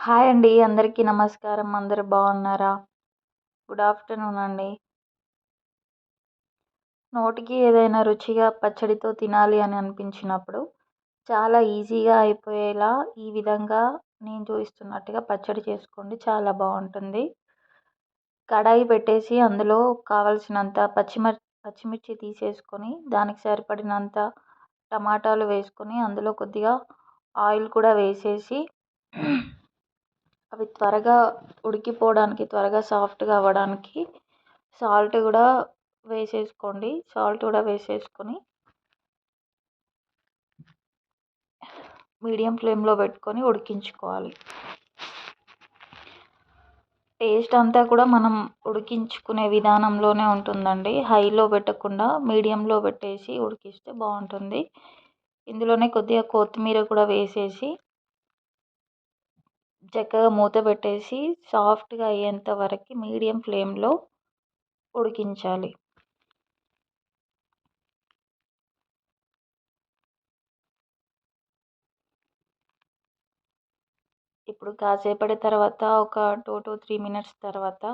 Hi అండి. అందరికీ నమస్కారం. అందరూ బాగున్నారా? గుడ్ ఆఫ్టర్‌నూన్ అండి. నోటికి ఏదైనా రుచిగా పచ్చడితో తినాలి అని అనిపించినప్పుడు, చాలా ఈజీగా అయిపోయేలా ఈ విధంగా నేను చూపిస్తున్నట్టుగా పచ్చడి చేసుకోండి. చాలా బావుంటుంది. కడాయి పెట్టేసి అందులో కావాల్సినంత పచ్చిమిర్చి తీసేసుకొని, దానికి సరిపడినంత టమాటాలు వేసుకొని, అందులో కొద్దిగా ఆయిల్ కూడా వేసేసి అవి త్వరగా ఉడికిపోవడానికి, త్వరగా సాఫ్ట్‌గా అవ్వడానికి సాల్ట్ కూడా వేసేసుకోండి. సాల్ట్ కూడా వేసేసుకొని మీడియం ఫ్లేమ్‌లో పెట్టుకొని ఉడికించుకోవాలి. టేస్ట్ అంతా కూడా మనం ఉడికించుకునే విధానంలోనే ఉంటుందండి. హైలో పెట్టకుండా మీడియంలో పెట్టేసి ఉడికిస్తే బాగుంటుంది. ఇందులోనే కొద్దిగా కొత్తిమీర కూడా వేసేసి చక్కగా మూత పెట్టేసి సాఫ్ట్‌గా అయ్యేంత వరకు మీడియం ఫ్లేమ్‌లో ఉడికించాలి. ఇప్పుడు కాసేపటి తర్వాత ఒక 2-3 మినిట్స్ తర్వాత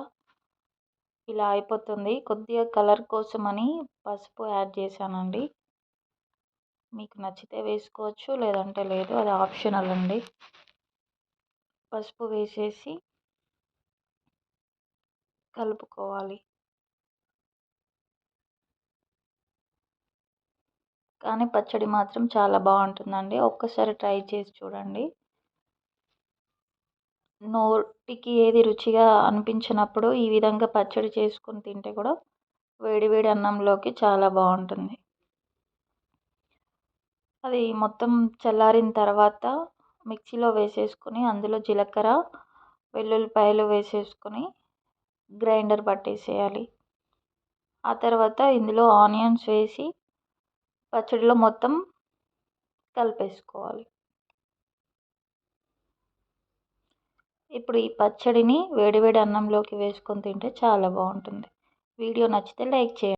ఇలా అయిపోతుంది. కొద్దిగా కలర్ కోసమని పసుపు యాడ్ చేశానండి. మీకు నచ్చితే వేసుకోవచ్చు, లేదంటే లేదు. అది ఆప్షనల్ అండి. పసుపు వేసేసి కలుపుకోవాలి. కానీ పచ్చడి మాత్రం చాలా బాగుంటుందండి. ఒక్కసారి ట్రై చేసి చూడండి. నోటికి ఏది రుచిగా అనిపించినప్పుడు ఈ విధంగా పచ్చడి చేసుకొని తింటే కూడా వేడి వేడి అన్నంలోకి చాలా బాగుంటుంది. అది మొత్తం చల్లారిన తర్వాత మిక్సీలో వేసేసుకొని అందులో జీలకర్ర, వెల్లుల్లిపాయలు వేసేసుకొని గ్రైండర్ పట్టేసేయాలి. ఆ తర్వాత ఇందులో ఆనియన్స్ వేసి పచ్చడిలో మొత్తం కలిపేసుకోవాలి. ఇప్పుడు ఈ పచ్చడిని వేడి వేడి అన్నంలోకి వేసుకొని తింటే చాలా బాగుంటుంది. వీడియో నచ్చితే లైక్ చేయండి.